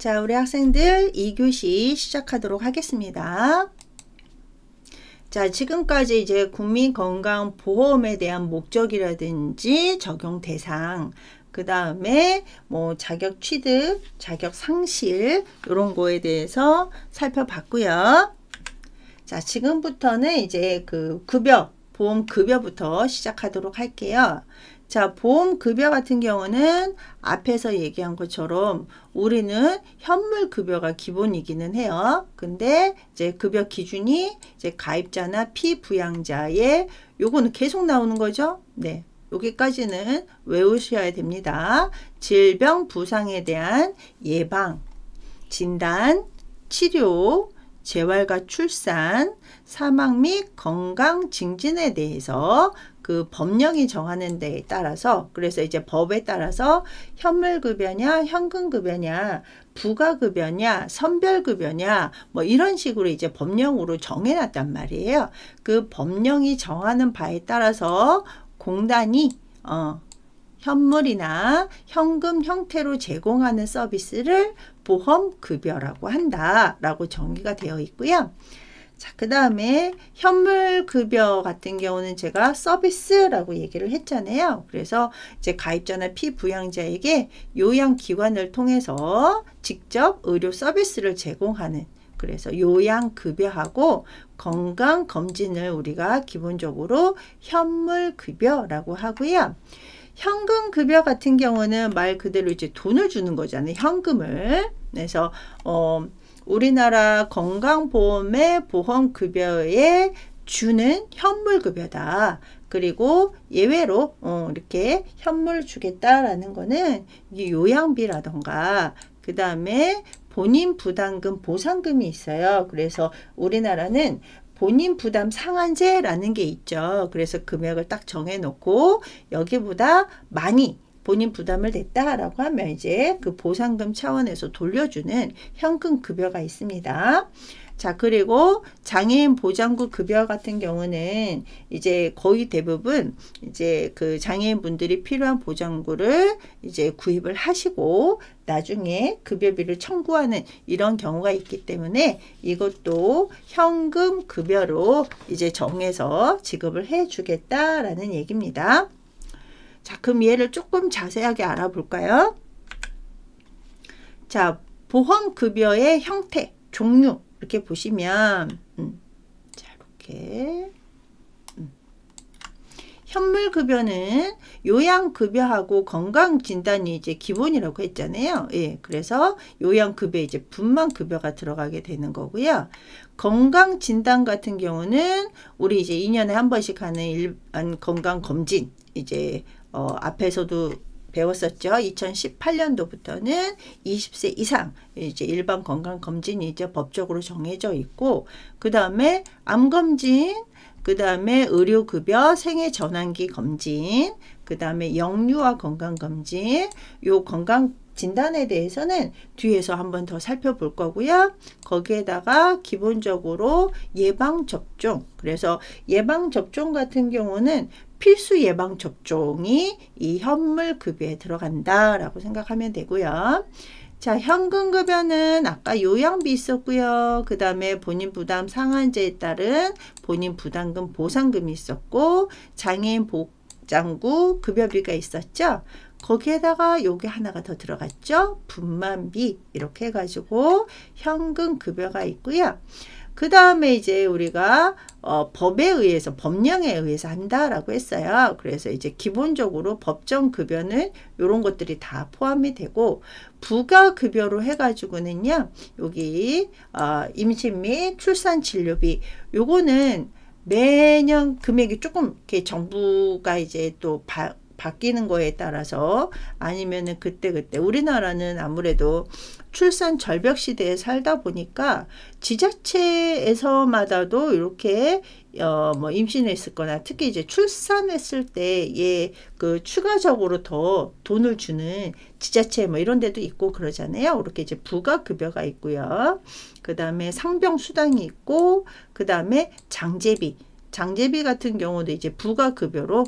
자, 우리 학생들 2교시 시작하도록 하겠습니다. 자, 지금까지 이제 국민건강보험에 대한 목적이라든지 적용 대상, 그 다음에 뭐 자격 취득, 자격 상실 이런 거에 대해서 살펴봤고요. 자, 지금부터는 이제 그 급여, 보험 급여부터 시작하도록 할게요. 자, 보험 급여 같은 경우는 앞에서 얘기한 것처럼 우리는 현물 급여가 기본이기는 해요. 근데 이제 급여 기준이 이제 가입자나 피부양자의 요거는 계속 나오는 거죠. 네. 여기까지는 외우셔야 됩니다. 질병 부상에 대한 예방, 진단, 치료, 재활과 출산, 사망 및 건강 증진에 대해서 그 법령이 정하는 데에 따라서, 그래서 이제 법에 따라서 현물급여냐, 현금급여냐, 부가급여냐, 선별급여냐, 뭐 이런 식으로 이제 법령으로 정해놨단 말이에요. 그 법령이 정하는 바에 따라서 공단이 현물이나 현금 형태로 제공하는 서비스를 보험급여라고 한다라고 정의가 되어 있고요. 자, 그 다음에 현물급여 같은 경우는 제가 서비스라고 얘기를 했잖아요. 그래서 이제 가입자나 피부양자에게 요양기관을 통해서 직접 의료 서비스를 제공하는, 그래서 요양급여하고 건강검진을 우리가 기본적으로 현물급여라고 하고요. 현금급여 같은 경우는 말 그대로 이제 돈을 주는 거잖아요. 현금을. 그래서 우리나라 건강보험의 보험급여에 주는 현물급여다. 그리고 예외로 이렇게 현물 주겠다라는 거는 요양비라던가 그 다음에 본인 부담금 보상금이 있어요. 그래서 우리나라는 본인 부담 상한제라는 게 있죠. 그래서 금액을 딱 정해놓고 여기보다 많이 본인 부담을 냈다라고 하면 이제 그 보상금 차원에서 돌려주는 현금 급여가 있습니다. 자, 그리고 장애인 보장구 급여 같은 경우는 이제 거의 대부분 이제 그 장애인 분들이 필요한 보장구를 이제 구입을 하시고 나중에 급여비를 청구하는 이런 경우가 있기 때문에 이것도 현금 급여로 이제 정해서 지급을 해 주겠다라는 얘기입니다. 자, 그럼 얘를 조금 자세하게 알아볼까요? 자, 보험급여의 형태, 종류 이렇게 보시면 자, 이렇게 현물급여는 요양급여하고 건강진단이 이제 기본이라고 했잖아요. 예, 그래서 요양급여에 이제 분만급여가 들어가게 되는 거고요. 건강진단 같은 경우는 우리 이제 2년에 한 번씩 하는 일반 건강검진, 이제 앞에서도 배웠었죠. 2018년도부터는 20세 이상 이제 일반 건강검진이 이제 법적으로 정해져 있고, 그 다음에 암검진, 그 다음에 의료급여, 생애전환기 검진, 그 다음에 영유아 건강검진, 요 건강진단에 대해서는 뒤에서 한번 더 살펴볼 거고요. 거기에다가 기본적으로 예방접종, 그래서 예방접종 같은 경우는 필수 예방접종이 이 현물급여에 들어간다라고 생각하면 되고요. 자, 현금급여는 아까 요양비 있었고요. 그 다음에 본인 부담 상한제에 따른 본인 부담금 보상금이 있었고, 장애인 보장구 급여비가 있었죠. 거기에다가 요게 하나가 더 들어갔죠. 분만비, 이렇게 해가지고 현금급여가 있고요. 그 다음에 이제 우리가 법에 의해서, 법령에 의해서 한다라고 했어요. 그래서 이제 기본적으로 법정급여는 이런 것들이 다 포함이 되고, 부가급여로 해가지고는요, 여기 임신 및 출산 진료비, 요거는 매년 금액이 조금 이렇게 정부가 이제 또 바뀌는 거에 따라서, 아니면은 그때그때, 우리나라는 아무래도 출산 절벽 시대에 살다 보니까 지자체에서마다도 이렇게 뭐 임신했을 거나 특히 이제 출산했을 때에 그 추가적으로 더 돈을 주는 지자체 뭐 이런 데도 있고 그러잖아요. 이렇게 이제 부가급여가 있고요. 그 다음에 상병수당이 있고, 그 다음에 장제비 같은 경우도 이제 부가급여로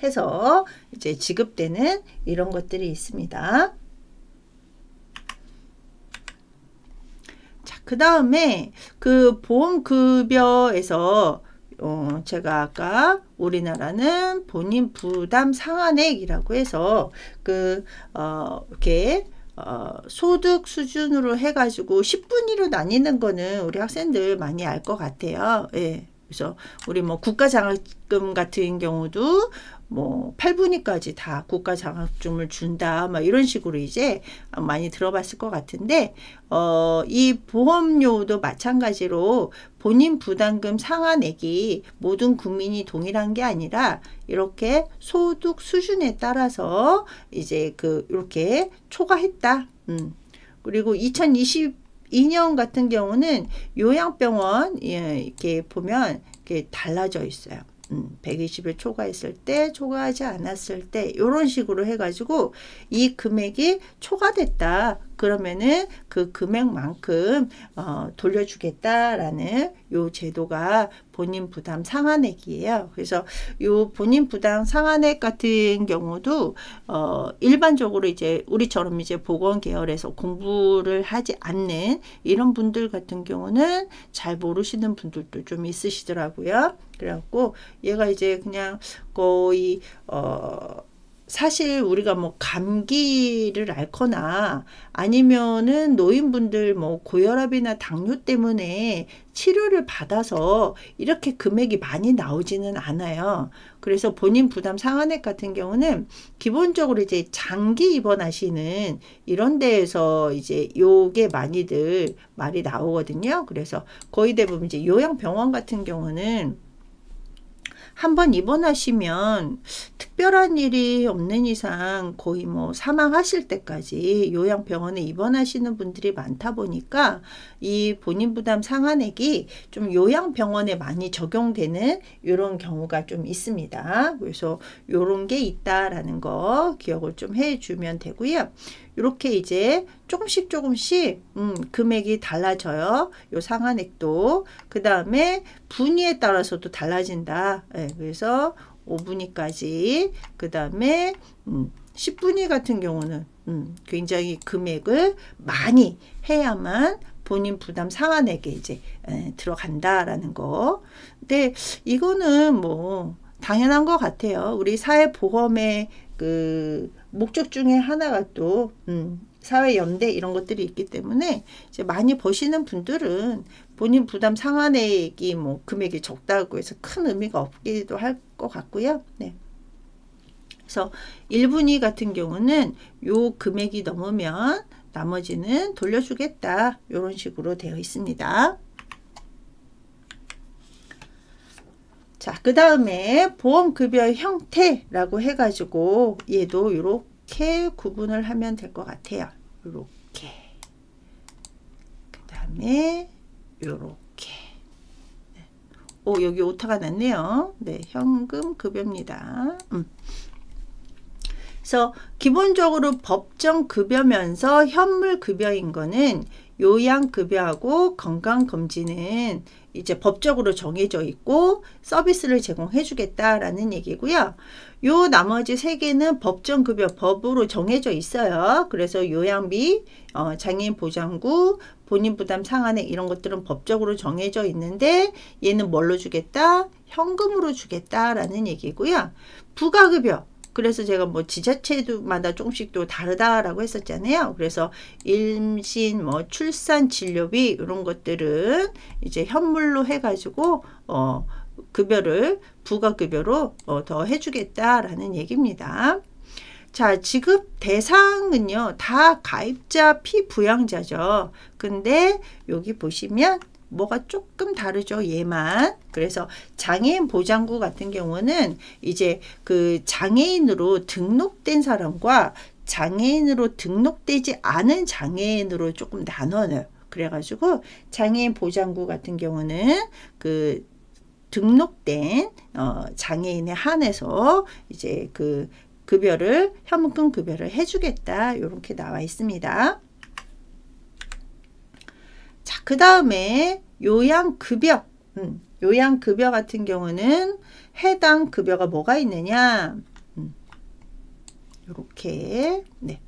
해서 이제 지급되는 이런 것들이 있습니다. 그 다음에 그 보험급여에서 제가 아까 우리나라는 본인 부담 상한액이라고 해서 이렇게 소득 수준으로 해가지고 10분위로 나뉘는 거는 우리 학생들 많이 알 것 같아요. 예. 그래서 우리 뭐 국가장학금 같은 경우도 뭐 8분위까지 다 국가장학금을 준다 막 이런 식으로 이제 많이 들어봤을 것 같은데 이 보험료도 마찬가지로 본인 부담금 상한액이 모든 국민이 동일한 게 아니라 이렇게 소득 수준에 따라서 이제 이렇게 초과했다. 그리고 2022년 같은 경우는 요양병원 이렇게 보면 이렇게 달라져 있어요. 120을 초과했을 때, 초과하지 않았을 때 이런 식으로 해가지고 이 금액이 초과됐다. 그러면은 그 금액만큼 돌려주겠다라는 요 제도가 본인 부담 상한액이에요. 그래서 요 본인 부담 상한액 같은 경우도 일반적으로 이제 우리처럼 이제 보건 계열에서 공부를 하지 않는 이런 분들 같은 경우는 잘 모르시는 분들도 좀 있으시더라고요. 그래갖고 얘가 이제 그냥 거의 사실 우리가 뭐 감기를 앓거나 아니면은 노인분들 뭐 고혈압이나 당뇨 때문에 치료를 받아서 이렇게 금액이 많이 나오지는 않아요. 그래서 본인 부담 상한액 같은 경우는 기본적으로 이제 장기 입원하시는 이런 데에서 이제 요게 많이들 말이 나오거든요. 그래서 거의 대부분 이제 요양병원 같은 경우는 한번 입원하시면 특별한 일이 없는 이상 거의 뭐 사망하실 때까지 요양병원에 입원하시는 분들이 많다 보니까 이 본인 부담 상한액이 좀 요양병원에 많이 적용되는 이런 경우가 좀 있습니다. 그래서 이런 게 있다라는 거 기억을 좀 해주면 되고요. 이렇게 이제 조금씩 금액이 달라져요. 요 상한액도. 그 다음에 분위에 따라서도 달라진다. 네, 그래서 5분위까지. 그 다음에 10분위 같은 경우는 굉장히 금액을 많이 해야만 본인 부담 상한액에 이제 들어간다라는 거. 근데 이거는 뭐 당연한 것 같아요. 우리 사회보험의 목적 중에 하나가 또 사회연대 이런 것들이 있기 때문에 이제 많이 버시는 분들은 본인 부담 상한액이 뭐 금액이 적다고 해서 큰 의미가 없기도 할 것 같고요. 네. 그래서 1분위 같은 경우는 요 금액이 넘으면 나머지는 돌려주겠다. 이런 식으로 되어 있습니다. 자, 그 다음에 보험급여 형태라고 해가지고 얘도 이렇게 구분을 하면 될 것 같아요. 이렇게. 그 다음에 이렇게. 네. 여기 오타가 났네요. 네, 현금급여입니다. 그래서 기본적으로 법정급여면서 현물급여인 거는 요양급여하고 건강검진은 이제 법적으로 정해져 있고 서비스를 제공해 주겠다라는 얘기고요. 요 나머지 세 개는 법정급여 법으로 정해져 있어요. 그래서 요양비, 장애인 보장구, 본인 부담 상한액 이런 것들은 법적으로 정해져 있는데 얘는 뭘로 주겠다? 현금으로 주겠다라는 얘기고요. 부가급여. 그래서 제가 뭐 지자체마다 조금씩 또 다르다라고 했었잖아요. 그래서 임신, 뭐 출산 진료비 이런 것들은 이제 현물로 해가지고 급여를 부가급여로 더 해주겠다라는 얘기입니다. 자, 지급 대상은요 다 가입자 피부양자죠. 근데 여기 보시면 뭐가 조금 다르죠. 얘만. 그래서 장애인 보장구 같은 경우는 이제 장애인으로 등록된 사람과 장애인으로 등록되지 않은 장애인으로 조금 나눠요. 그래가지고 장애인 보장구 같은 경우는 등록된 장애인에 한해서 이제 급여를 현금 급여를 해주겠다. 이렇게 나와 있습니다. 자, 그 다음에 요양급여. 요양급여 같은 경우는 해당 급여가 뭐가 있느냐. 요렇게. 네.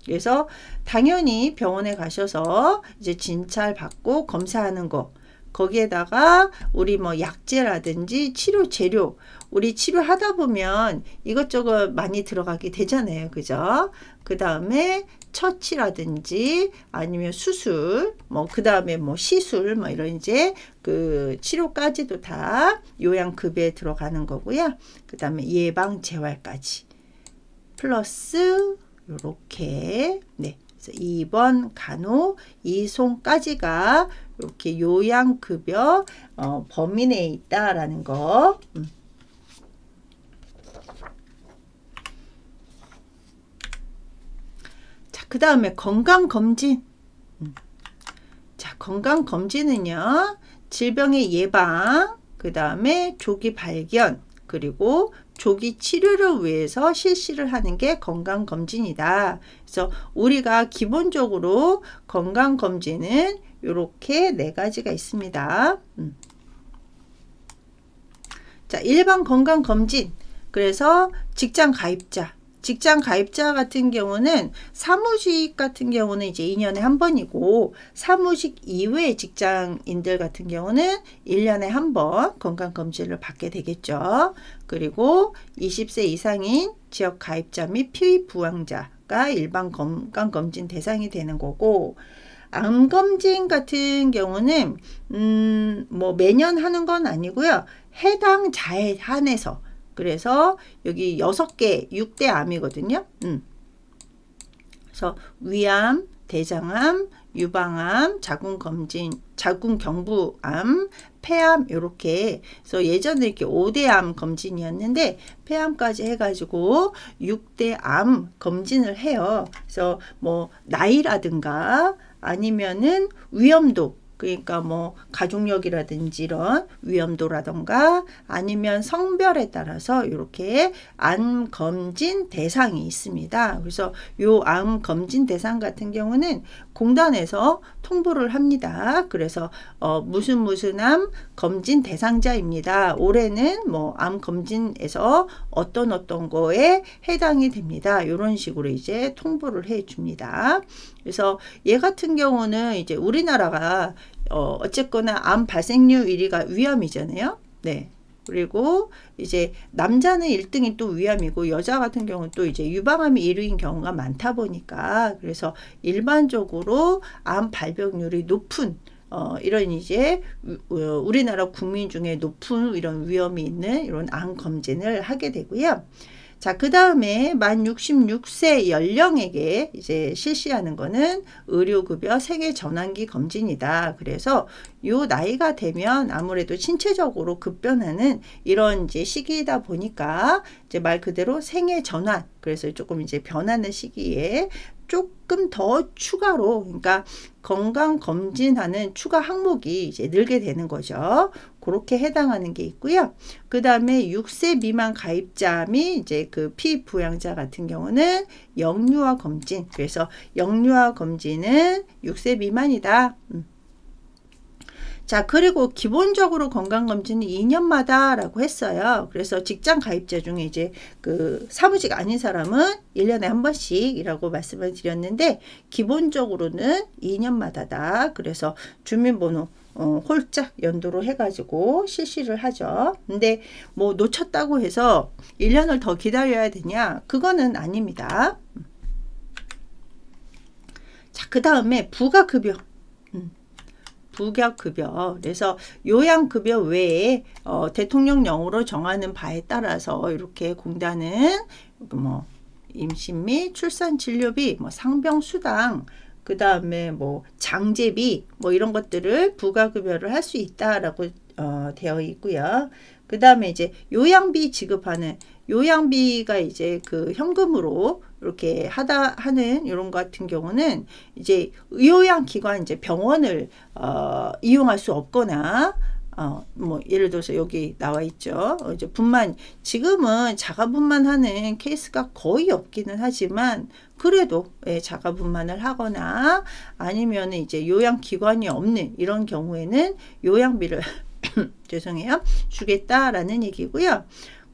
그래서 당연히 병원에 가셔서 이제 진찰 받고 검사하는 거, 거기에다가 우리 뭐 약제라든지 치료 재료, 우리 치료하다 보면 이것저것 많이 들어가게 되잖아요. 그죠? 그 다음에 처치라든지 아니면 수술, 뭐 그 다음에 뭐 시술, 뭐 이런 이제 그 치료까지도 다 요양급여에 들어가는 거고요. 그 다음에 예방 재활까지 플러스 요렇게, 네, 그래서 2번 간호 이송까지가 이렇게 요양급여 범위 내에 있다라는 거. 자, 그 다음에 건강검진. 자, 건강검진은요, 질병의 예방, 그 다음에 조기 발견, 그리고 조기 치료를 위해서 실시를 하는 게 건강검진이다. 그래서 우리가 기본적으로 건강검진은 이렇게 4가지가 있습니다. 자, 일반 건강검진. 그래서 직장 가입자 같은 경우는 사무직 같은 경우는 이제 2년에 한 번이고, 사무직 이외의 직장인들 같은 경우는 1년에 한 번 건강검진을 받게 되겠죠. 그리고 20세 이상인 지역 가입자 및 피부양자가 일반 건강검진 대상이 되는 거고, 암검진 같은 경우는 뭐 매년 하는 건 아니고요. 해당 자에 한해서, 그래서 여기 6개 6대 암이거든요. 그래서 위암, 대장암, 유방암, 자궁경부암, 폐암, 요렇게. 그래서 예전에 이렇게 5대 암 검진이었는데 폐암까지 해가지고 6대 암 검진을 해요. 그래서 뭐 나이라든가 아니면은 위험도, 그러니까 뭐 가족력이라든지 이런 위험도라던가 아니면 성별에 따라서 이렇게 암 검진 대상이 있습니다. 그래서 요 암 검진 대상 같은 경우는 공단에서 통보를 합니다. 그래서 무슨 암 검진 대상자입니다. 올해는 뭐 암 검진에서 어떤 거에 해당이 됩니다. 이런 식으로 이제 통보를 해 줍니다. 그래서 얘 같은 경우는 이제 우리나라가 어쨌거나 암 발생률 1위가 위암이잖아요. 네. 그리고 이제 남자는 1등이 또 위암이고 여자 같은 경우는 또 이제 유방암이 1위인 경우가 많다 보니까, 그래서 일반적으로 암 발병률이 높은 이런 이제 우리나라 국민 중에 높은 이런 위험이 있는 이런 암 검진을 하게 되고요. 자, 그 다음에 만 66세 연령에게 이제 실시하는 거는 의료급여 생애 전환기 검진이다. 그래서 요 나이가 되면 아무래도 신체적으로 급변하는 이런 이제 시기이다 보니까 이제 말 그대로 생애 전환, 그래서 조금 이제 변하는 시기에 조금 더 추가로, 그러니까 건강검진하는 추가 항목이 이제 늘게 되는 거죠. 그렇게 해당하는 게 있고요. 그 다음에 6세 미만 가입자 및 이제 그 피부양자 같은 경우는 영유아 검진. 그래서 영유아 검진은 6세 미만이다. 자, 그리고 기본적으로 건강검진은 2년마다 라고 했어요. 그래서 직장 가입자 중에 이제 그 사무직 아닌 사람은 1년에 한 번씩이라고 말씀을 드렸는데, 기본적으로는 2년마다다. 그래서 주민번호 홀짝 연도로 해가지고 실시를 하죠. 근데 뭐 놓쳤다고 해서 1년을 더 기다려야 되냐? 그거는 아닙니다. 자, 그 다음에 부가급여. 부가급여. 그래서 요양급여 외에 대통령령으로 정하는 바에 따라서 이렇게 공단은 뭐 임신 및 출산 진료비, 뭐 상병수당, 그 다음에 뭐 장제비, 뭐 이런 것들을 부가급여를 할 수 있다라고 되어 있고요. 그 다음에 이제 요양비 지급하는, 요양비가 이제 그 현금으로 이렇게 하는 이런 것 같은 경우는 이제 요양기관, 이제 병원을 이용할 수 없거나, 뭐 예를 들어서 여기 나와 있죠. 이제 분만, 지금은 자가분만하는 케이스가 거의 없기는 하지만 그래도 자가분만을 하거나 아니면 이제 요양기관이 없는 이런 경우에는 요양비를 죄송해요, 주겠다라는 얘기고요.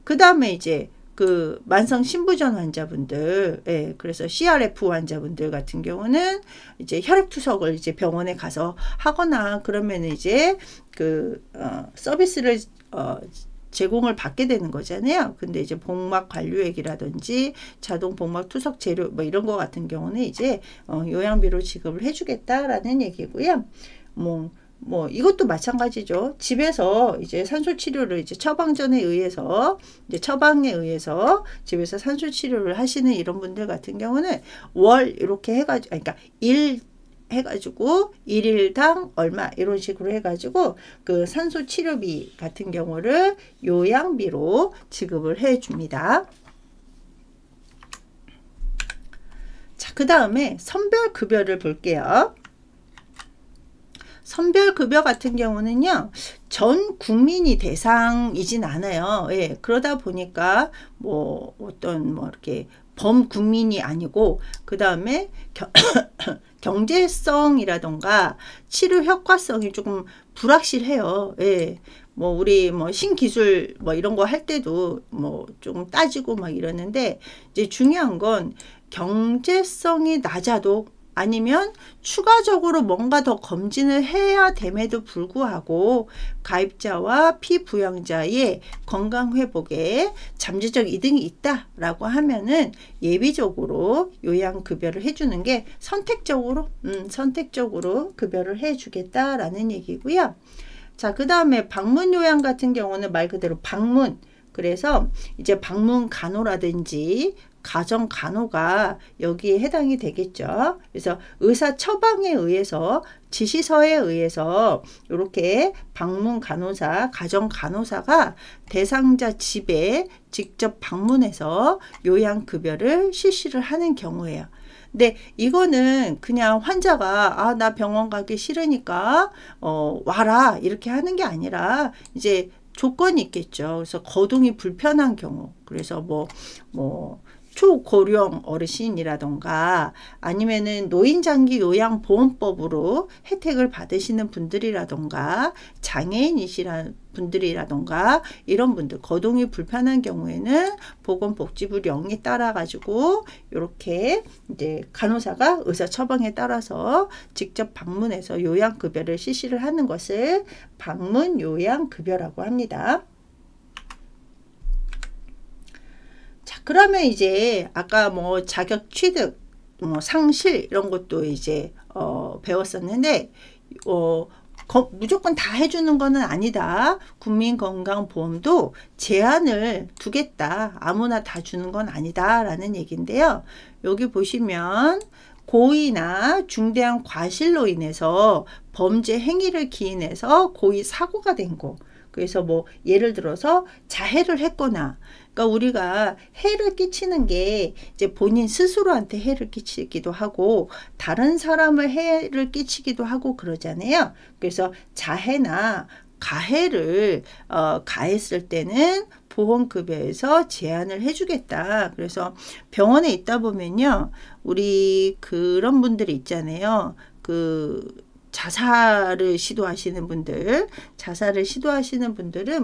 그 다음에 이제 그 만성 신부전 환자분들, 예, 그래서 CRF 환자분들 같은 경우는 이제 혈액투석을 이제 병원에 가서 하거나 그러면 이제 그 서비스를 제공을 받게 되는 거잖아요. 근데 이제 복막 관류액이라든지 자동 복막 투석 재료 뭐 이런 거 같은 경우는 이제 요양비로 지급을 해주겠다라는 얘기고요. 뭐 이것도 마찬가지죠. 집에서 이제 산소 치료를 이제 처방전에 의해서 이제 처방에 의해서 집에서 산소 치료를 하시는 이런 분들 같은 경우는 월 이렇게 해가지고 그러니까 일 해가지고 일일당 얼마 이런 식으로 해가지고 그 산소 치료비 같은 경우를 요양비로 지급을 해줍니다. 자, 그 다음에 선별급여를 볼게요. 선별급여 같은 경우는요, 전 국민이 대상이진 않아요. 예, 그러다 보니까 뭐 어떤 뭐 이렇게 범국민이 아니고, 그 다음에 경제성이라던가 치료 효과성이 조금 불확실해요. 예. 뭐 우리 뭐 신기술 뭐 이런 거 할 때도 뭐 좀 따지고 막 이러는데, 이제 중요한 건 경제성이 낮아도 아니면 추가적으로 뭔가 더 검진을 해야 됨에도 불구하고 가입자와 피부양자의 건강회복에 잠재적 이득이 있다라고 하면은 예비적으로 요양급여를 해주는 게 선택적으로 급여를 해주겠다라는 얘기고요. 자, 그 다음에 방문요양 같은 경우는 말 그대로 방문, 그래서 이제 방문 간호라든지 가정 간호가 여기에 해당이 되겠죠. 그래서 의사 처방에 의해서 지시서에 의해서 이렇게 방문 간호사, 가정 간호사가 대상자 집에 직접 방문해서 요양급여를 실시를 하는 경우예요. 근데 이거는 그냥 환자가 나 병원 가기 싫으니까 와라 이렇게 하는 게 아니라 이제 조건이 있겠죠. 그래서 거동이 불편한 경우, 그래서 뭐 초고령 어르신이라던가 아니면은 노인장기 요양보험법으로 혜택을 받으시는 분들이라던가 장애인이시라는 분들이라던가 이런 분들, 거동이 불편한 경우에는 보건복지부 령에 따라 가지고 이렇게 이제 간호사가 의사 처방에 따라서 직접 방문해서 요양급여를 실시를 하는 것을 방문 요양급여라고 합니다. 자, 그러면 이제 아까 뭐 자격 취득, 뭐 상실 이런 것도 이제 배웠었는데 무조건 다 해주는 거는 아니다. 국민건강보험도 제한을 두겠다. 아무나 다 주는 건 아니다 라는 얘기인데요. 여기 보시면 고의나 중대한 과실로 인해서 범죄 행위를 기인해서 고의 사고가 된 거, 그래서 뭐 예를 들어서 자해를 했거나, 그러니까 우리가 해를 끼치는 게 이제 본인 스스로한테 해를 끼치기도 하고 다른 사람을 해를 끼치기도 하고 그러잖아요. 그래서 자해나 가해를 가했을 때는 보험급여에서 제한을 해주겠다. 그래서 병원에 있다 보면요, 우리 그런 분들이 있잖아요. 자살을 시도하시는 분들은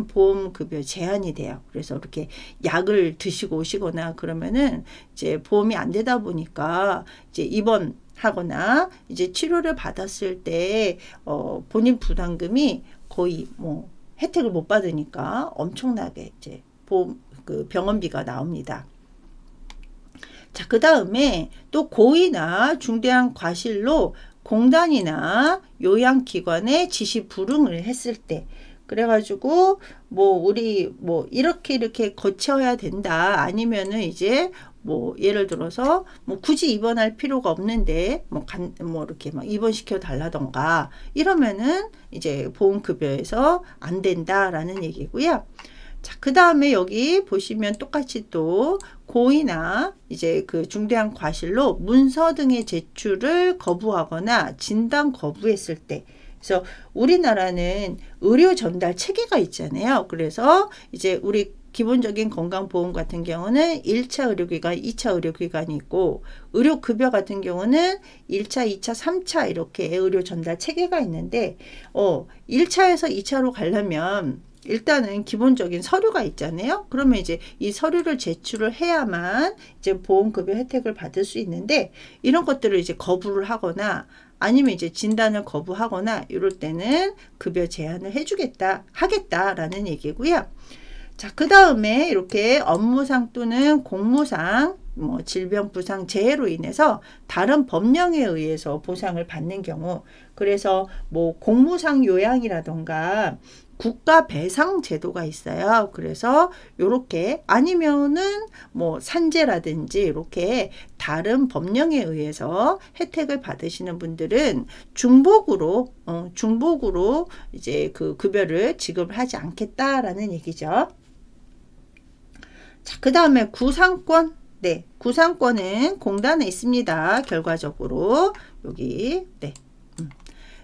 보험급여 제한이 돼요. 그래서 이렇게 약을 드시고 오시거나 그러면은 이제 보험이 안 되다 보니까 이제 입원하거나 이제 치료를 받았을 때 본인 부담금이 거의 뭐 혜택을 못 받으니까 엄청나게 이제 병원비가 나옵니다. 자, 그 다음에 또 고의나 중대한 과실로 공단이나 요양기관에 지시 불응을 했을 때, 그래가지고 우리 이렇게 거쳐야 된다, 아니면은 이제 예를 들어서 굳이 입원할 필요가 없는데 이렇게 막 입원시켜 달라던가 이러면은 이제 보험급여에서 안 된다라는 얘기고요. 자, 그 다음에 여기 보시면 똑같이 또 고의나 이제 중대한 과실로 문서 등의 제출을 거부하거나 진단 거부했을 때, 그래서 우리나라는 의료 전달 체계가 있잖아요. 그래서 이제 우리 기본적인 건강보험 같은 경우는 1차 의료기관, 2차 의료기관이 있고, 의료급여 같은 경우는 1차, 2차, 3차 이렇게 의료 전달 체계가 있는데 1차에서 2차로 가려면 일단은 기본적인 서류가 있잖아요. 그러면 이제 이 서류를 제출을 해야만 이제 보험급여 혜택을 받을 수 있는데, 이런 것들을 이제 거부를 하거나 아니면 이제 진단을 거부하거나 이럴 때는 급여 제한을 하겠다라는 얘기고요. 자, 그 다음에 이렇게 업무상 또는 공무상 뭐 질병, 부상, 재해로 인해서 다른 법령에 의해서 보상을 받는 경우, 그래서 뭐 공무상 요양이라던가 국가 배상 제도가 있어요. 그래서 요렇게, 아니면은 뭐 산재라든지 이렇게 다른 법령에 의해서 혜택을 받으시는 분들은 중복으로 이제 그 급여를 지급을 하지 않겠다라는 얘기죠. 자, 그 다음에 구상권. 네, 구상권은 공단에 있습니다. 결과적으로 여기. 네.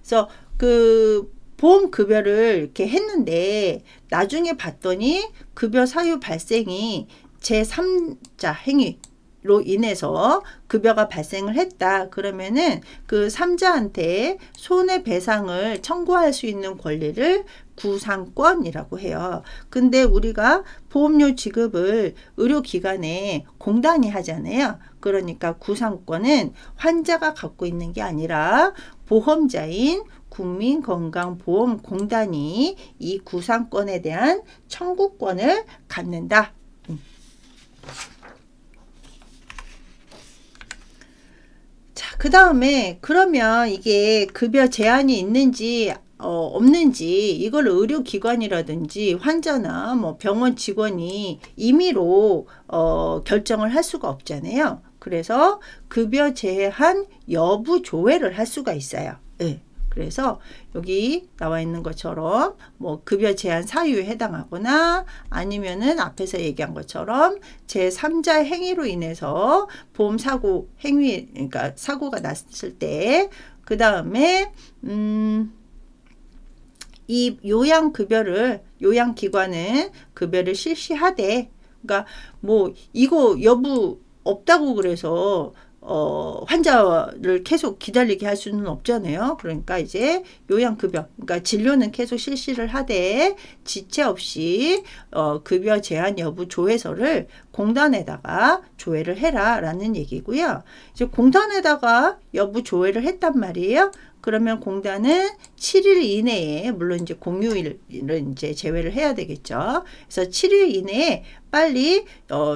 그래서 그 보험급여를 이렇게 했는데 나중에 봤더니 급여 사유 발생이 제3자 행위로 인해서 급여가 발생을 했다. 그러면은 그 3자한테 손해배상을 청구할 수 있는 권리를 구상권이라고 해요. 근데 우리가 보험료 지급을 의료기관에 공단이 하잖아요. 그러니까 구상권은 환자가 갖고 있는 게 아니라 보험자인 국민건강보험공단이 이 구상권에 대한 청구권을 갖는다. 자, 그 다음에 그러면 이게 급여 제한이 있는지 없는지, 이걸 의료기관이라든지 환자나 뭐 병원 직원이 임의로 결정을 할 수가 없잖아요. 그래서 급여 제한 여부 조회를 할 수가 있어요. 네. 그래서 여기 나와 있는 것처럼 뭐 급여 제한 사유에 해당하거나 아니면은 앞에서 얘기한 것처럼 제3자 행위로 인해서 보험사고 행위, 그러니까 사고가 났을 때, 그 다음에 이 요양기관은 급여를 실시하되, 그러니까 뭐 이거 여부 없다고 그래서 환자를 계속 기다리게 할 수는 없잖아요. 그러니까 이제 요양급여, 그러니까 진료는 계속 실시를 하되 지체 없이 급여 제한 여부 조회서를 공단에다가 조회를 해라 라는 얘기고요. 이제 공단에다가 여부 조회를 했단 말이에요. 그러면 공단은 7일 이내에, 물론 이제 공휴일은 이제 제외를 해야 되겠죠. 그래서 7일 이내에 빨리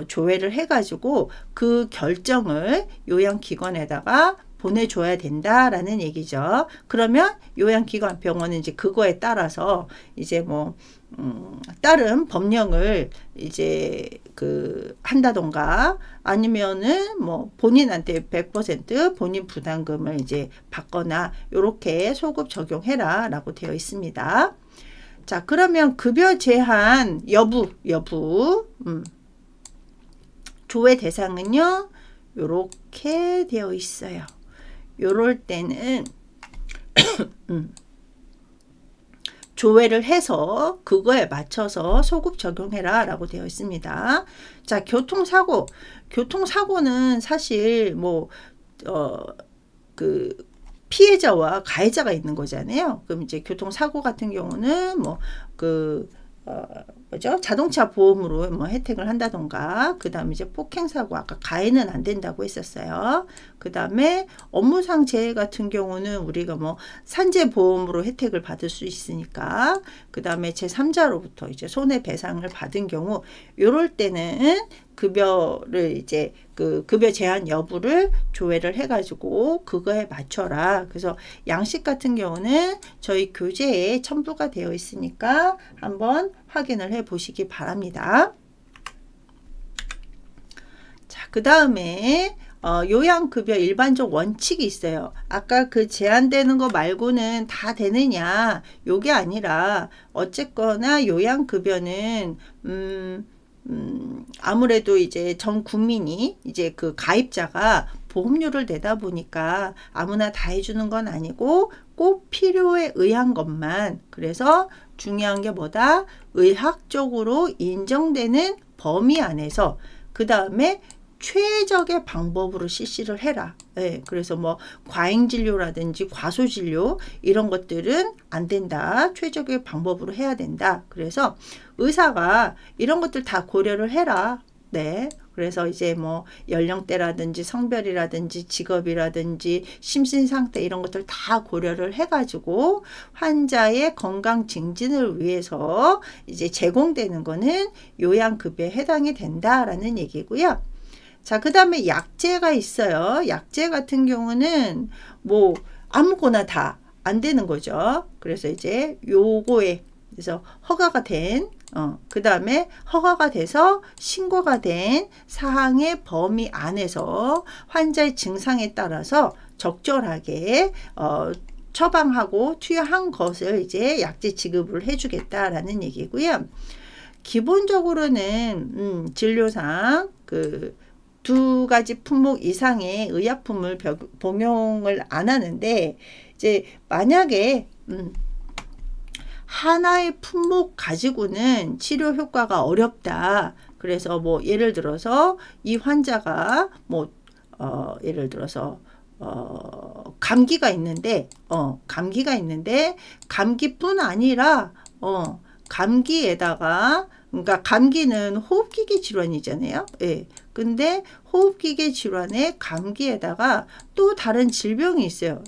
조회를 해가지고 그 결정을 요양기관에다가 보내줘야 된다라는 얘기죠. 그러면 요양기관 병원은 이제 그거에 따라서 이제 뭐 다른 법령을 이제 한다던가 아니면은 뭐 본인한테 100% 본인 부담금을 이제 받거나 요렇게 소급 적용해라 라고 되어 있습니다. 자, 그러면 급여 제한 여부 조회 대상은요 요렇게 되어 있어요. 요럴 때는 조회를 해서 그거에 맞춰서 소급 적용해라 라고 되어 있습니다. 자, 교통사고는 사실 뭐 피해자와 가해자가 있는 거잖아요. 그럼 이제 교통사고 같은 경우는 뭐 자동차 보험으로 뭐 혜택을 한다던가, 그 다음에 이제 폭행사고, 아까 가해는 안 된다고 했었어요. 그 다음에 업무상 재해 같은 경우는 우리가 뭐 산재보험으로 혜택을 받을 수 있으니까, 그 다음에 제3자로부터 이제 손해배상을 받은 경우, 요럴 때는 급여를 이제 급여 제한 여부를 조회를 해가지고 그거에 맞춰라. 그래서 양식 같은 경우는 저희 교재에 첨부가 되어 있으니까 한번 확인을 해 보시기 바랍니다. 자, 그 다음에 요양급여 일반적 원칙이 있어요. 아까 그 제한되는 거 말고는 다 되느냐, 요게 아니라 어쨌거나 요양급여는 아무래도 이제 전 국민이 이제 그 가입자가 보험료를 내다 보니까 아무나 다 해주는 건 아니고 꼭 필요에 의한 것만, 그래서 중요한 게 의학적으로 인정되는 범위 안에서, 그 다음에 최적의 방법으로 실시를 해라. 예, 그래서 뭐 과잉 진료라든지 과소 진료 이런 것들은 안 된다. 최적의 방법으로 해야 된다. 그래서 의사가 이런 것들 다 고려를 해라. 네. 그래서 이제 뭐 연령대라든지 성별이라든지 직업이라든지 심신 상태 이런 것들 다 고려를 해가지고 환자의 건강 증진을 위해서 이제 제공되는 거는 요양급여에 해당이 된다라는 얘기고요. 자, 그 다음에 약제가 있어요. 약제 같은 경우는 뭐 아무거나 다 안 되는 거죠. 그래서 이제 요거에 그래서 허가가 된 그 다음에 허가가 돼서 신고가 된 사항의 범위 안에서 환자의 증상에 따라서 적절하게 처방하고 투여한 것을 이제 약제 지급을 해주겠다라는 얘기고요. 기본적으로는 진료상 그 2가지 품목 이상의 의약품을 복용을 안 하는데 이제 만약에 하나의 품목 가지고는 치료 효과가 어렵다. 그래서 뭐 예를 들어서 이 환자가 뭐 예를 들어서 감기가 있는데 감기뿐 아니라 감기에다가 그러니까 감기는 호흡기계 질환이잖아요. 예. 근데 호흡기계 질환에 감기에다가 또 다른 질병이 있어요.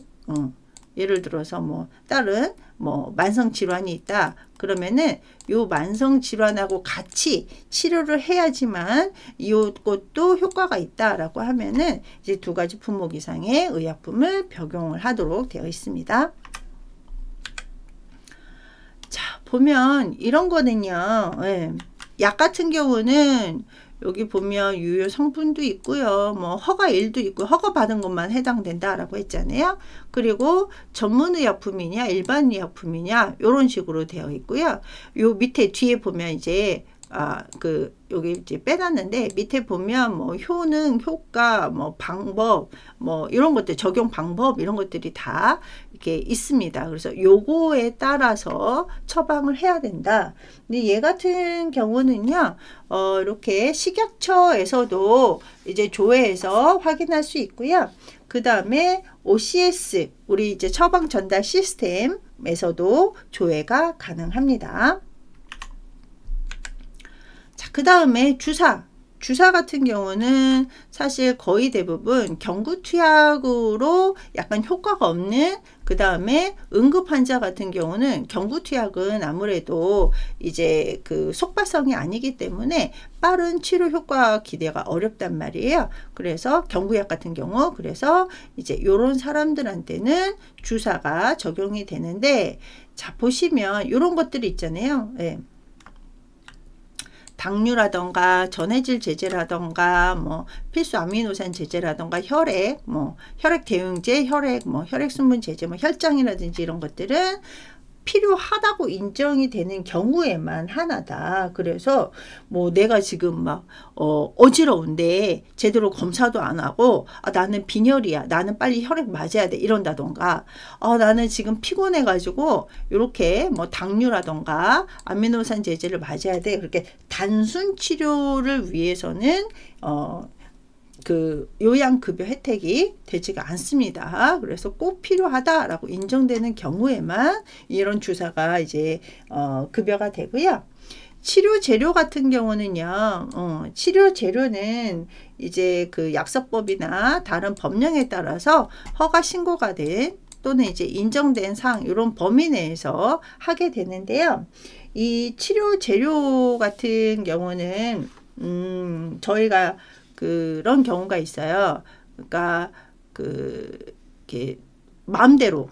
예를 들어서 뭐 다른 뭐 만성 질환이 있다. 그러면은 요 만성 질환하고 같이 치료를 해야지만 이것도 효과가 있다라고 하면은 이제 2가지 품목 이상의 의약품을 복용을 하도록 되어 있습니다. 자, 보면 이런 거는요. 예. 약 같은 경우는 여기 보면 유효 성분도 있고요. 뭐 허가일도 있고 허가 받은 것만 해당된다라고 했잖아요. 그리고 전문의약품이냐 일반의약품이냐 이런 식으로 되어 있고요. 요 밑에 뒤에 보면 이제 여기 이제 빼놨는데 밑에 보면 뭐 효능, 효과, 뭐 방법, 뭐 이런 것들 적용 방법 이런 것들이 다 이렇게 있습니다. 그래서 요거에 따라서 처방을 해야 된다. 근데 얘 같은 경우는요, 이렇게 식약처에서도 이제 조회해서 확인할 수 있고요. 그 다음에 OCS 우리 이제 처방 전달 시스템에서도 조회가 가능합니다. 그 다음에 주사 같은 경우는 사실 거의 대부분 경구투약으로 약간 효과가 없는 그 다음에 응급 환자 같은 경우는 경구투약은 아무래도 이제 그 속발성이 아니기 때문에 빠른 치료 효과 기대가 어렵단 말이에요. 그래서 경구약 같은 경우 그래서 이제 요런 사람들한테는 주사가 적용이 되는데 자 보시면 요런 것들이 있잖아요. 예. 당류라던가 전해질 제제라던가 뭐 필수 아미노산 제제라던가 혈액 뭐 혈액 대응제 혈액 뭐 혈액 순분 제제 뭐 혈장이라든지 이런 것들은 필요하다고 인정이 되는 경우에만 하나다. 그래서 뭐 내가 지금 막 어지러운데 제대로 검사도 안 하고 나는 빈혈이야. 나는 빨리 혈액 맞아야 돼. 이런다던가 나는 지금 피곤해 가지고 이렇게 뭐 당류라던가 아미노산 제제를 맞아야 돼. 그렇게 단순 치료를 위해서는 그 요양급여 혜택이 되지가 않습니다. 그래서 꼭 필요하다라고 인정되는 경우에만 이런 주사가 이제 급여가 되고요. 치료 재료 같은 경우는요. 치료 재료는 이제 그 약사법이나 다른 법령에 따라서 허가 신고가 된 또는 이제 인정된 사항 이런 범위 내에서 하게 되는데요. 이 치료 재료 같은 경우는 저희가 그런 경우가 있어요. 그러니까 이렇게 마음대로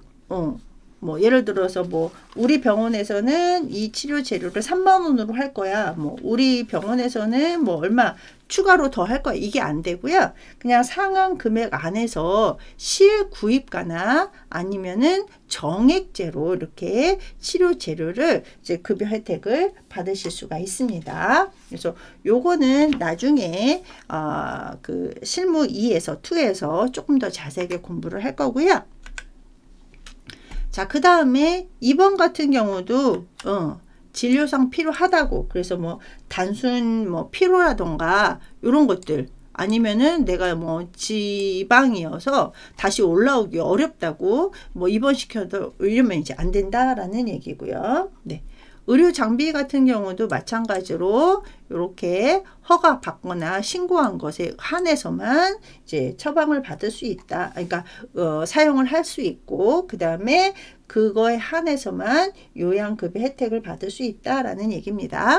뭐 예를 들어서 뭐 우리 병원에서는 이 치료 재료를 3만 원으로 할 거야. 뭐 우리 병원에서는 뭐 얼마 추가로 더 할 거야. 이게 안 되고요. 그냥 상한 금액 안에서 실 구입가나 아니면은 정액제로 이렇게 치료 재료를 이제 급여 혜택을 받으실 수가 있습니다. 그래서 요거는 나중에 그 실무 2에서 2에서 조금 더 자세하게 공부를 할 거고요. 자, 그 다음에 2번 같은 경우도 진료상 필요하다고 그래서 뭐 단순 뭐 피로라던가 이런 것들 아니면은 내가 뭐 지방이어서 다시 올라오기 어렵다고 뭐 입원시켜도 이러면 이제 안 된다라는 얘기고요. 네. 의료 장비 같은 경우도 마찬가지로 이렇게 허가 받거나 신고한 것에 한해서만 이제 처방을 받을 수 있다. 그러니까 사용을 할 수 있고, 그 다음에 그거에 한해서만 요양급여 혜택을 받을 수 있다라는 얘기입니다.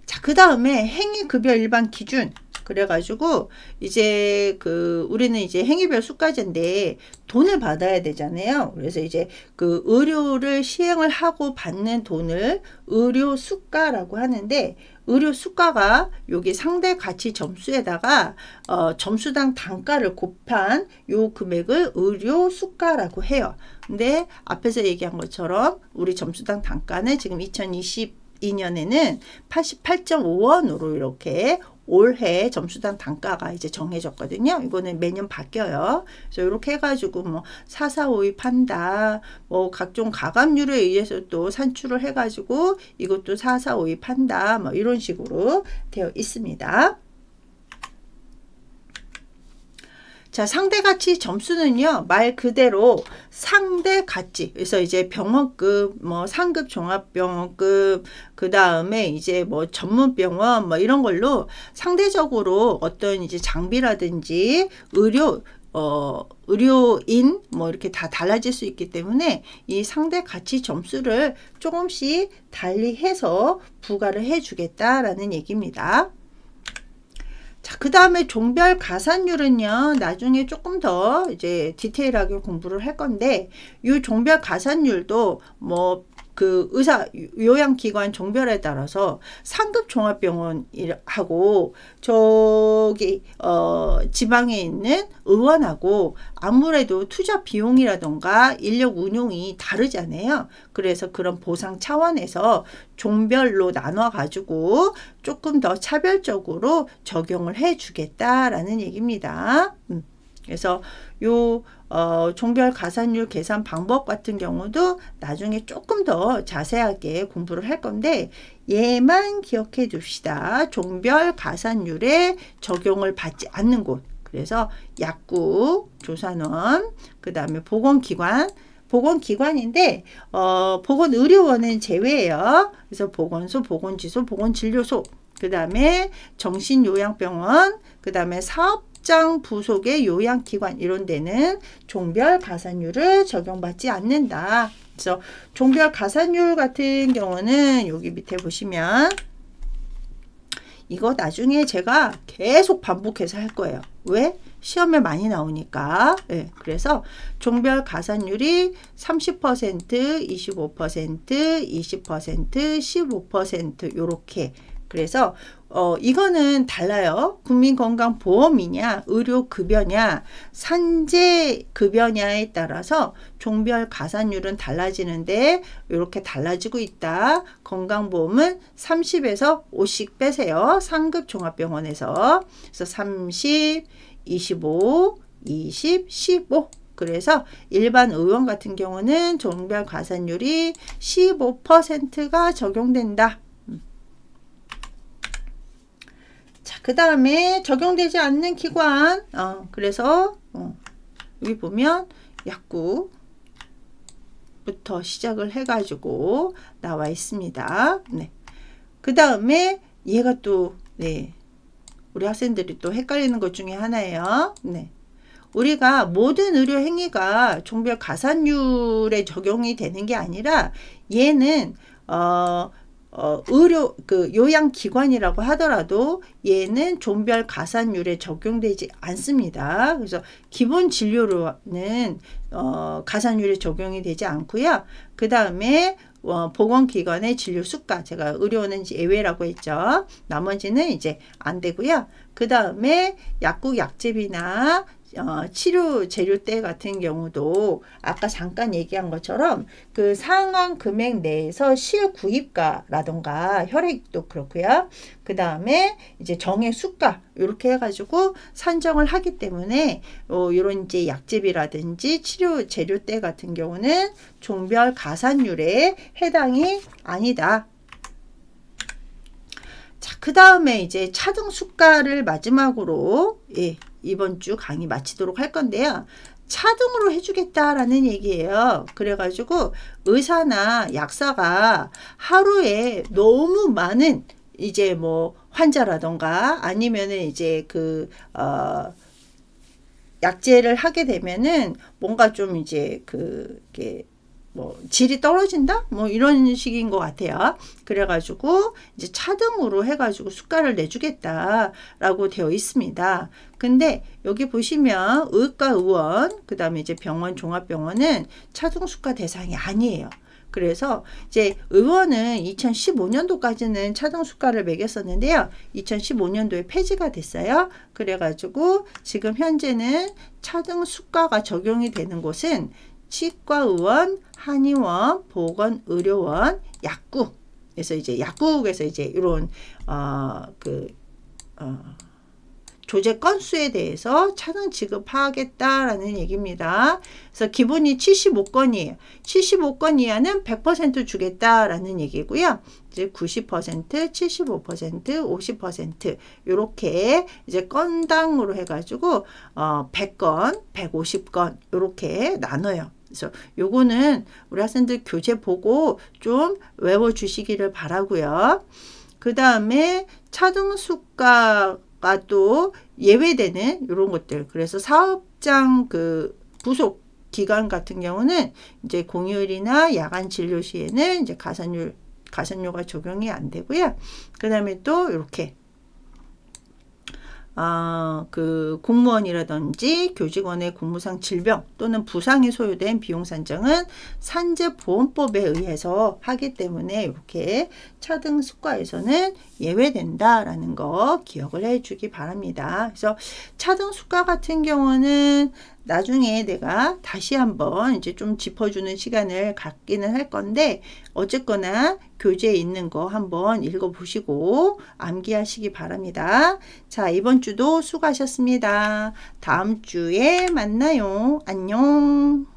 자, 그 다음에 행위급여 일반 기준. 그래가지고 이제 우리는 이제 행위별 수가제인데 돈을 받아야 되잖아요. 그래서 이제 그 의료를 시행을 하고 받는 돈을 의료 수가라고 하는데, 의료 수가가 여기 상대 가치 점수에다가 점수당 단가를 곱한 요 금액을 의료 수가라고 해요. 근데 앞에서 얘기한 것처럼 우리 점수당 단가는 지금 2022년에는 88.5원으로 이렇게 올해 점수당 단가가 이제 정해졌거든요. 이거는 매년 바뀌어요. 그래서 이렇게 해가지고 뭐 4452 판다, 뭐 각종 가감률에 의해서 또 산출을 해가지고 이것도 4452 판다, 뭐 이런 식으로 되어 있습니다. 자, 상대가치 점수는요, 말 그대로 상대가치. 그래서 이제 병원급, 뭐 상급 종합병원급, 그 다음에 이제 뭐 전문병원, 뭐 이런 걸로 상대적으로 어떤 이제 장비라든지 의료인, 뭐 이렇게 다 달라질 수 있기 때문에 이 상대가치 점수를 조금씩 달리해서 부과를 해주겠다라는 얘기입니다. 자, 그 다음에 종별 가산율은요, 나중에 조금 더 이제 디테일하게 공부를 할 건데, 이 종별 가산율도 뭐 요양기관 종별에 따라서 상급 종합병원하고 저기 지방에 있는 의원하고 아무래도 투자 비용이라던가 인력 운용이 다르잖아요. 그래서 그런 보상 차원에서 종별로 나눠 가지고 조금 더 차별적으로 적용을 해 주겠다라는 얘기입니다. 그래서 요 종별 가산율 계산 방법 같은 경우도 나중에 조금 더 자세하게 공부를 할 건데, 얘만 기억해 둡시다. 종별 가산율에 적용을 받지 않는 곳. 그래서 약국, 조산원, 그 다음에 보건기관인데 보건의료원은 제외예요. 그래서 보건소, 보건지소, 보건진료소, 그 다음에 정신요양병원, 그 다음에 사업장 부속의 요양기관, 이런 데는 종별 가산율을 적용받지 않는다. 그래서 종별 가산율 같은 경우는 여기 밑에 보시면 이거 나중에 제가 계속 반복해서 할 거예요. 왜? 시험에 많이 나오니까. 네, 그래서 종별 가산율이 30%, 25%, 20%, 15% 요렇게. 그래서 이거는 달라요. 국민건강보험이냐, 의료급여냐, 산재급여냐에 따라서 종별 가산율은 달라지는데 이렇게 달라지고 있다. 건강보험은 30에서 50 빼세요. 상급 종합병원에서. 그래서 30, 25, 20, 15. 그래서 일반 의원 같은 경우는 종별 가산율이 15%가 적용된다. 자, 그 다음에 적용되지 않는 기관. 그래서 여기 보면 약국부터 시작을 해가지고 나와 있습니다. 네. 그 다음에 얘가 또 우리 학생들이 또 헷갈리는 것 중에 하나예요. 네. 우리가 모든 의료 행위가 종별 가산율에 적용이 되는 게 아니라 얘는 의료 요양기관이라고 하더라도 얘는 종별 가산율에 적용되지 않습니다. 그래서 기본 진료로는 가산율에 적용이 되지 않고요. 그 다음에 보건기관의 진료 수가, 제가 의료원은 예외라고 했죠. 나머지는 이제 안 되고요. 그 다음에 약국 약제비나 치료 재료대 같은 경우도 아까 잠깐 얘기한 것처럼 그 상한 금액 내에서 실구입가라던가 혈액도 그렇고요. 그 다음에 이제 정액 수가 이렇게 해가지고 산정을 하기 때문에 이런 이제 약제비라든지 치료 재료대 같은 경우는 종별 가산율에 해당이 아니다. 자, 그 다음에 이제 차등 수가를 마지막으로 이번 주 강의 마치도록 할 건데요. 차등으로 해주겠다라는 얘기예요. 그래가지고 의사나 약사가 하루에 너무 많은 이제 뭐 환자라던가 아니면은 이제 약제를 하게 되면은 뭔가 좀 이제 그게 뭐 질이 떨어진다? 뭐 이런 식인 것 같아요. 그래가지고 이제 차등으로 해가지고 수가를 내주겠다라고 되어 있습니다. 근데 여기 보시면 의과 의원, 그 다음에 이제 병원, 종합병원은 차등 수가 대상이 아니에요. 그래서 이제 의원은 2015년도까지는 차등 수가를 매겼었는데요. 2015년도에 폐지가 됐어요. 그래가지고 지금 현재는 차등 수가가 적용이 되는 곳은 치과의원, 한의원, 보건의료원, 약국. 그래서 이제 약국에서 이제 이런 조제 건수에 대해서 차등 지급하겠다라는 얘기입니다. 그래서 기본이 75건이에요. 75건 이하는 100% 주겠다라는 얘기고요. 이제 90%, 75%, 50% 이렇게 이제 건당으로 해가지고 100건, 150건 이렇게 나눠요. 그래서 요거는 우리 학생들 교재 보고 좀 외워주시기를 바라고요. 그 다음에 차등 수가가 또 예외되는 이런 것들. 그래서 사업장 부속 기관 같은 경우는 이제 공휴일이나 야간 진료 시에는 이제 가산료가 적용이 안 되고요. 그 다음에 또 이렇게 공무원이라든지 교직원의 공무상 질병 또는 부상에 소요된 비용 산정은 산재보험법에 의해서 하기 때문에 이렇게 차등 수가에서는 예외된다라는 거 기억을 해주기 바랍니다. 그래서 차등 수가 같은 경우는 나중에 내가 다시 한번 이제 좀 짚어주는 시간을 갖기는 할 건데 어쨌거나 교재에 있는 거 한번 읽어보시고 암기하시기 바랍니다. 자, 이번 주도 수고하셨습니다. 다음 주에 만나요. 안녕.